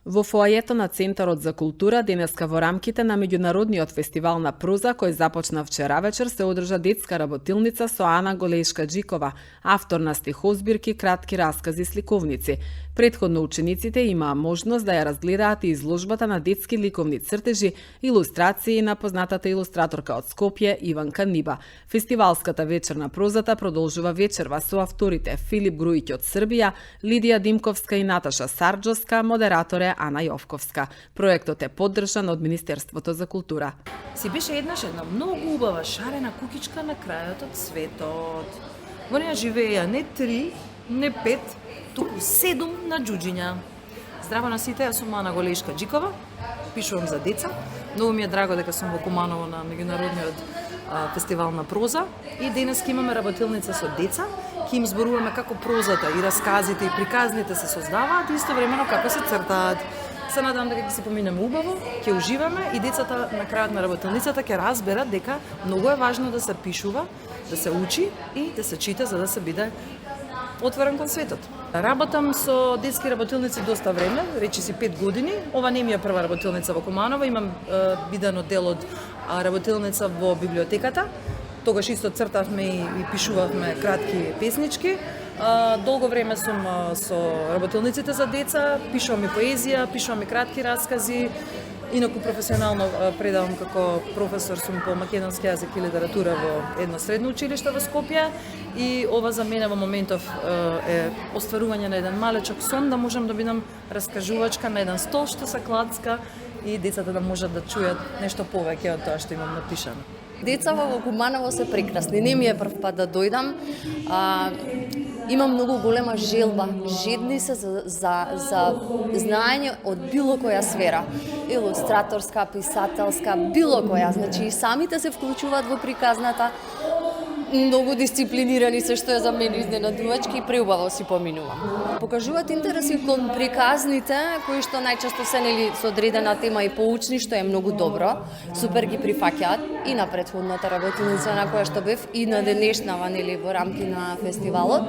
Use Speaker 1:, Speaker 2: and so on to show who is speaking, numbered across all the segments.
Speaker 1: Во фоајето на Центарот за култура денеска во рамките на меѓународниот фестивал на проза кој започна вчера вечер се одржа детска работилница со Ана Голешка-Џикова, автор на стихозбирки, кратки раскази и сликовници. Претходно учениците имаа можност да ја разгледаат и изложбата на детски ликовни цртежи, илустрации на познатата илустраторка од Скопје Иванка Ниба. Фестивалската вечер на прозата продолжува вечерва со авторите Филип Груиќ од Србија, Лидија Димковска и Наташа Сарџовска, модератор е Ана Јовковска. Проектот е поддржан од Министерството за култура.
Speaker 2: Си беше една многу убава шарена кукичка на крајот од светот. Во неја живееја не 3, не 5, туку 7 на џуџиња. Здраво на сите, јас сум Ана Голешка-Џикова, пишувам за деца. Многу ми е драго дека сум во Куманово на меѓународниот фестивал на проза и денес имаме работилница со деца, ќе им зборуваме како прозата и расказите и приказните се создаваат и истовремено како се цртаат. Се надам дека ќе се поминеме убаво, ќе уживаме и децата на крајот на работилницата ќе разберат дека многу е важно да се пишува, да се учи и да се чита за да се биде отворен кон светот. Работам со детски работилници доста време, речиси 5 години. Ова не ми е прва работилница во Куманово, имам бидено дел од работилница во библиотеката. Тогаш исто цртавме и пишувавме кратки песнички. Долго време сум со работилниците за деца, пишувам и поезија, пишувам и кратки раскази. Инаку професионално предавам како професор сум по македонски јазик и литература во едно средно училиште во Скопје и ова за мене во моментов е остварување на еден малечок сон да можам да бидам раскажувачка на еден стол што се клацка и децата да можат да чујат нешто повеќе од тоа што имам напишано.
Speaker 3: Децава во Куманово се прекрасни. Не ми е прв пат да дојдам. Имам многу голема желба. Жедни се за знаење од било која сфера. Илустраторска, писателска, било која. Значи, самите се вклучуваат во приказната. Многу дисциплинирани се, што е за мене изненадувачки и преубаво си поминувам. Покажуваат интереси кон приказните, кои што најчесто се нели со одредена тема и поучни, што е многу добро. Супер ги прифаќаат и на претходната работилница на која што бев и на денешнава нели во рамки на фестивалот.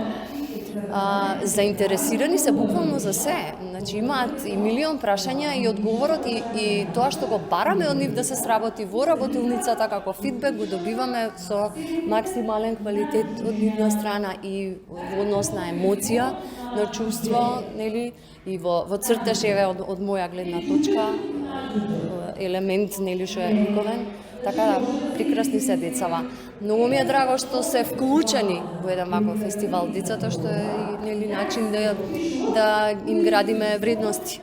Speaker 3: Заинтересирани се буквално за се. Значи имаат и милион прашања и одговорот и тоа што го бараме од нив да се сработи во работилницата како фидбек го добиваме со максимален квалитет од нивна страна и во однос на емоција, на чувство, нели, и во цртеж еве од моја гледна точка елемент нели што е ликовен. Така да, прекрасни се децава. Многу ми е драго што се вклучени во еден ваков фестивал децата, што е нели начин да им градиме вредности.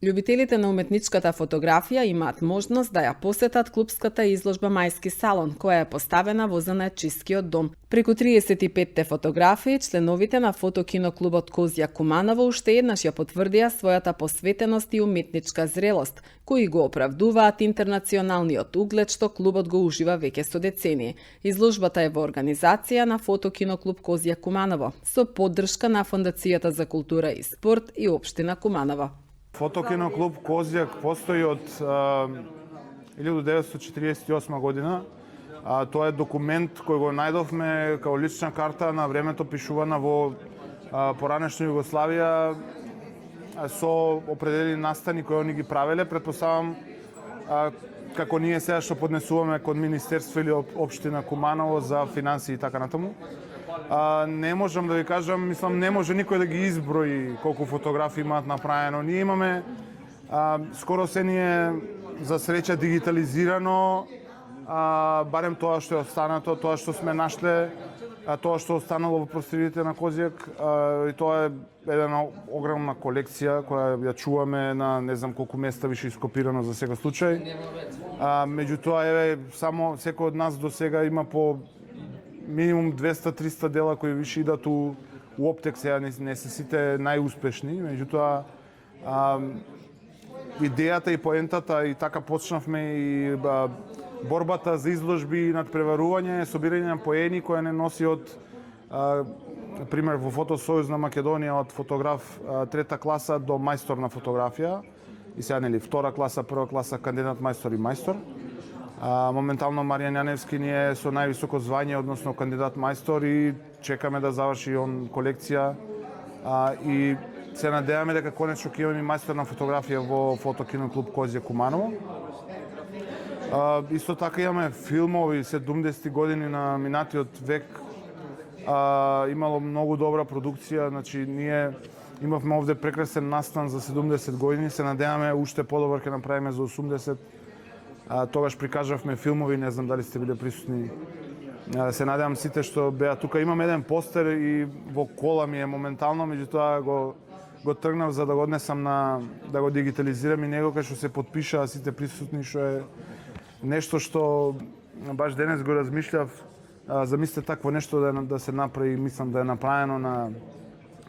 Speaker 1: Љубителите на уметничката фотографија имаат можност да ја посетат клупската изложба Мајски салон, која е поставена во Занаетчискиот дом. Преку 35-те фотографии, членовите на фотокиноклубот Козја Куманово уште еднаш ја потврдија својата посветеност и уметничка зрелост, кои го оправдуваат интернационалниот углед што клубот го ужива веќе со децении. Изложбата е во организација на фотокиноклуб Козја Куманово, со поддршка на Фондацијата за култура и спорт и општина Куманово.
Speaker 4: Фотокиноклуб Козјак постои од 1948 година. Тоа е документ кој го најдовме како лична карта на времето пишувана во поранешна Југославија со определени настани кои они ги правеле. Предпоставам како ние сега што поднесуваме кон Министерство или општина Куманово за финансии и така натаму. Не можам да ви кажам, мислам, не може никој да ги изброи колку фотографии имаат направено. Ние имаме, скоро се ни е за среќа дигитализирано, барем тоа што е останато, тоа што сме нашле, тоа што останало во просторите на Козјак, и тоа е една огромна колекција која ја чуваме на не знам колку места више ископирано за сега случај. Меѓутоа, еве, само секој од нас до сега има по минимум 200-300 дела кои више идат у оптек, сега не се сите најуспешни, меѓутоа идејата и поентата и така почнавме и борбата за изложби и надпреварување, собирање на поени која не носи од пример во Фотосојуз на Македонија од фотограф трета класа до мајстор на фотографија и сега нели втора класа, прва класа кандидат мајстор и мајстор. Моментално Маријан Јаневски ни е со највисоко звање, односно кандидат мајстор и чекаме да заврши он колекција и се надеваме дека конечно ќе имаме мајстор на фотографија во фотокино клуб Козје Куманово. Исто така имаме филмови 70-ти години на минатиот век. Имало многу добра продукција, значи ние имавме овде прекрасен настан за 70 години, се надеваме уште подобар ќе направиме за 80. Тогаш прикажавме филмови, не знам дали сте биле присутни. Се надевам сите што беа тука. Имам еден постер и во кола ми е моментално, меѓутоа го тргнав за да го однесам да го дигитализирам и него кај што се потпишаа сите присутни, што е нешто што баш денес го размишлјав. Замислете такво нешто да се направи, мислам да е направено на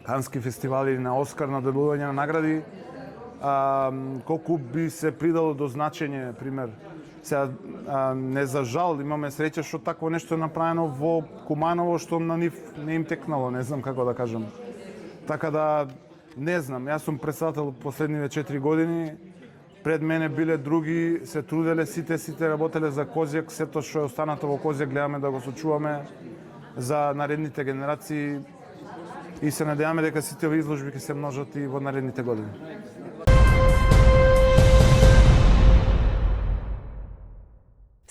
Speaker 4: Кански фестивали или на Оскар, на добивање на награди. Колку би се придало до значење, пример. Сега, не за жал, имаме среќа што такво нешто е направено во Куманово, што на нив не им текнало, не знам како да кажам. Така да, не знам, јас сум председател последниве 4 години, пред мене биле други, се труделе, сите работеле за Козјак, сето што е останато во Козјак гледаме да го сочуваме за наредните генерации и се надеваме дека сите овие изложби ќе се множат и во наредните години.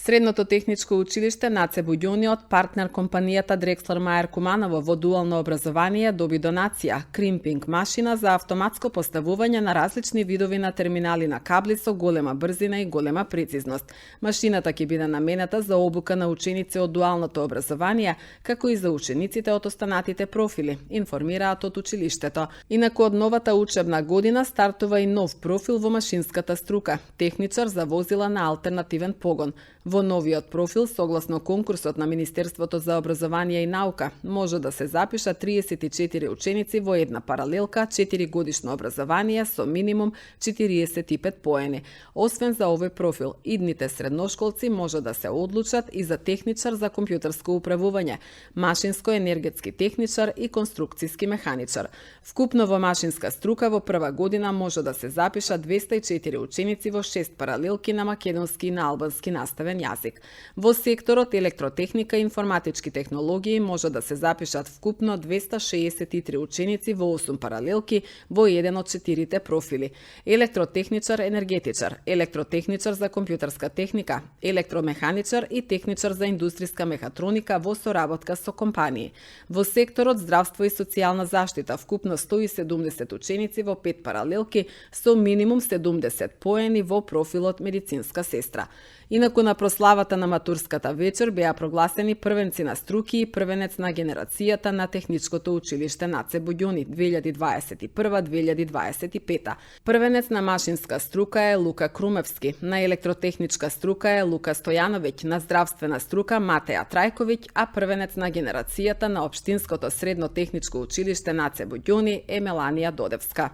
Speaker 1: Средното техничко училиште Наце Буѓони од партнер компанијата Дрекслер Мајер Куманово во дуално образование доби донација кримпинг машина за автоматско поставување на различни видови на терминали на кабли со голема брзина и голема прецизност. Машината ќе биде наменета за обука на ученици од дуалното образование, како и за учениците од останатите профили, информираат од училиштето. Инаку од новата учебна година стартува и нов профил во машинската струка – техничар за возила на алтернативен погон. Во новиот профил, согласно конкурсот на Министерството за образование и наука, може да се запишат 34 ученици во една паралелка, 4 годишно образование со минимум 45 поени. Освен за овој профил, идните средношколци може да се одлучат и за техничар за компјутерско управување, машинско-енергетски техничар и конструкцијски механичар. Вкупно во машинска струка во прва година може да се запишат 204 ученици во 6 паралелки на македонски и на албански наставен јазик. Во секторот електротехника и информатички технологии може да се запишат вкупно 263 ученици во 8 паралелки во еден од 4 профили: електротехничар енергетичар, електротехничар за компјутерска техника, електромеханичар и техничар за индустријска мехатроника во соработка со компании. Во секторот здравство и социјална заштита вкупно 170 ученици во 5 паралелки со минимум 70 поени во профилот медицинска сестра. Инаку на прославата на матурската вечер беа прогласени првенци на струки и првенец на генерацијата на Техничкото училиште Наце Буѓони 2021-2025. Првенец на машинска струка е Лука Крумевски, на електротехничка струка е Лука Стојановиќ, на здравствена струка Матеја Трајковиќ, а првенец на генерацијата на Општинското средно техничко училиште Наце Буѓони е Меланија Додевска.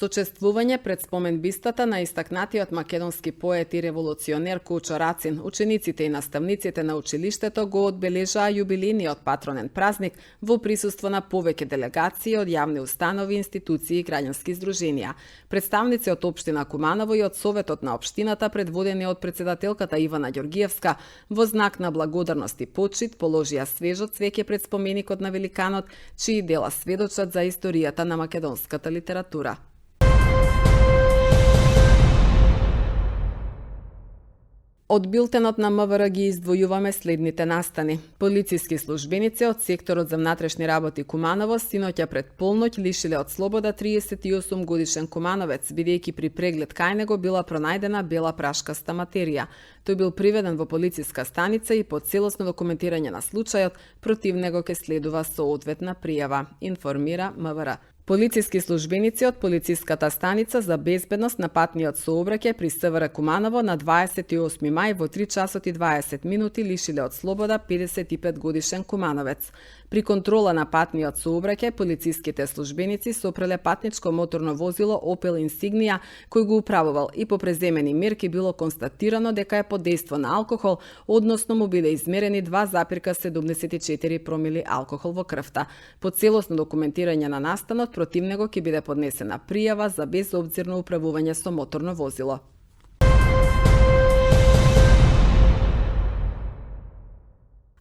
Speaker 1: Сочествување пред споменбистата на истакнатиот македонски поет и револуционер Кучо Рацин, учениците и наставниците на училиштето го одбележаа јубилејниот патронен празник во присуство на повеќе делегации од јавни установи, институции и граѓански здруженија. Представници од општина Куманово и од Советот на општината, предводени од председателката Ивана Ѓоргиевска, во знак на благодарност и почит положија свежо цвеќе пред споменикот на великанот, чии дела сведочат за историјата на македонската литература. Од билтенот на МВР ги издвојуваме следните настани. Полициски службеници од секторот за внатрешни работи Куманово синоќа пред полноќ лишиле од слобода 38 годишен кумановец, бидејќи при преглед кај него била пронајдена бела прашкаста материја. Тој бил приведен во полициска станица и по целосно документирање на случајот против него ќе следува соодветна пријава, информира МВР. Полициски службеници од полициската станица за безбедност на патниот сообраќај при СВР Куманово на 28 мај во 3 часот и 20 минути лишиле од слобода 55 годишен кумановец. При контрола на патниот сообраќај полициските службеници сопреле патничко моторно возило Opel Insignia кој го управувал и по преземени мерки било констатирано дека е под дејство на алкохол, односно му биле измерени 2,74 промили алкохол во крвта. По целосно документирање на настанот против него ќе биде поднесена пријава за безобзирно управување со моторно возило.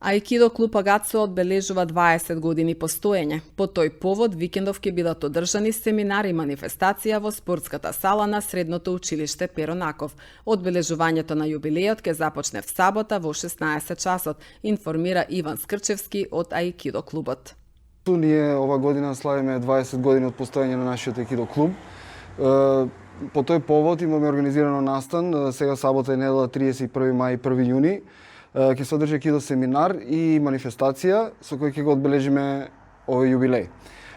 Speaker 1: Аикидо клуб Агацо одбележува 20 години постоење. По тој повод викендов ќе бидат одржани семинари и манифестација во спортската сала на Средното училиште Перо Наков. Одбележувањето на јубилејот ќе започне в сабота во 16 часот, информира Иван Скрчевски од Аикидо клубот.
Speaker 5: Ние ова година славиме 20 години од постоење на нашиот Аикидо клуб. По тој повод имаме организирано настан, сега сабота и недела 31 мај и 1 јуни. Ќе се одржи Аикидо семинар и манифестација со кој ќе го одбележиме овој јубилеј.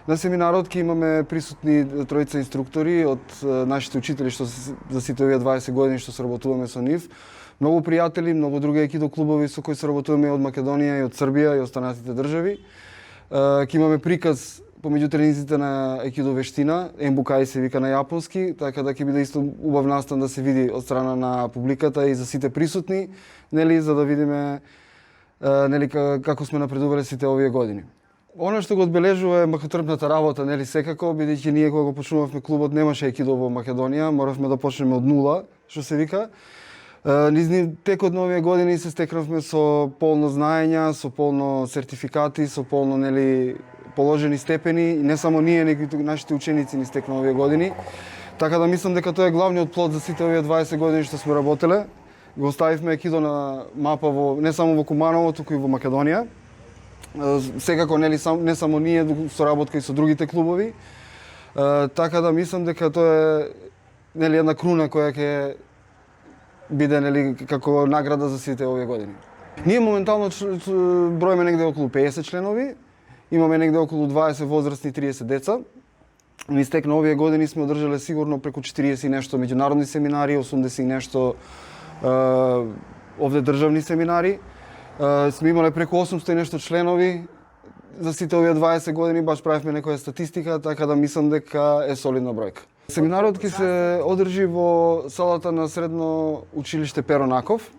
Speaker 5: На семинарот ќе имаме присутни тројца инструктори од нашите учители што за сите овие 20 години што соработуваме со нив. Многу пријатели, многу други Аикидо клубови со кои соработуваме од Македонија и од Србија и останатите држави. Ќе имаме приказ помеѓу тренизите на Аикидо вештина, ембукаи се вика на јапонски, така да ќе биде исто убав настан да се види од страна на публиката и за сите присутни, нели, за да видиме нели како сме напредувале сите овие години. Она што го одбележува е махотрпната работа, нели, секако, бидејќи ние кога го почнувавме клубот немаше Аикидо во Македонија, моравме да почнеме од нула, што се вика. Низ текот на овие години се стекнавме со полно знаења, со полно сертификати, со полно, нели, положени степени, не само ние, него и нашите ученици ни стекна овие години. Така да мислам дека тоа е главниот плод за сите овие 20 години што сме работеле. Го оставивме Аикидо на мапа не само во Куманово, туку и во Македонија. Секако не само ние, соработка и со другите клубови. Така да мислам дека тоа е, нели, една круна која ќе биде, нели, како награда за сите овие години. Ние моментално броиме негде околу 50 членови. Имаме негде околу 20 возрастни и 30 деца. Низ тек на овие години сме одржале сигурно преку 40 и нешто меѓународни семинари, 80 и нешто овде државни семинари. Сме имале преку 800 и нешто членови. За сите овие 20 години баш правивме некоја статистика, така да мислам дека е солидна бројка. Семинарот ќе се одржи во салата на Средно училиште Перо Наков.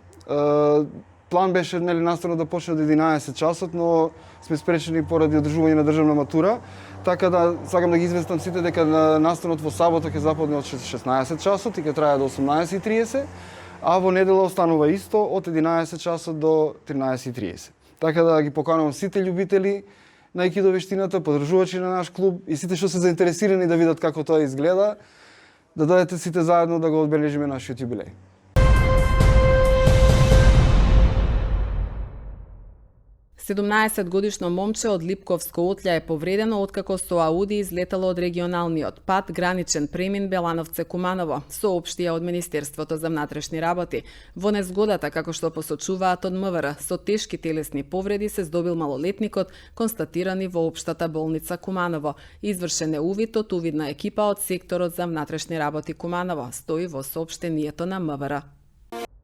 Speaker 5: План беше, нели, наставно да почне од 11 часот, но сме спречени поради одржување на државна матура, така да сакам да ги известам сите дека настанот во сабота ќе започне од 16 часот и ќе трае до 18:30, а во недела останува исто од 11 часот до 13:30. Така да ги поканувам сите љубители на Аикидо вештината, поддржувачи на наш клуб и сите што се заинтересирани да видат како тоа изгледа, да дојдете сите заедно да го одбележиме нашиот јубилеј.
Speaker 1: 17-годишно момче од Липковско Отлја е повредено откако со Ауди излетало од регионалниот пат граничен премин Белановце-Куманово, соопштија од Министерството за внатрешни работи. Во незгодата, како што посочуваат од МВР, со тешки телесни повреди се здобил малолетникот, констатирани во општата болница Куманово. Извршен е увид од увидна екипа од секторот за внатрешни работи Куманово, стои во соопштението на МВР.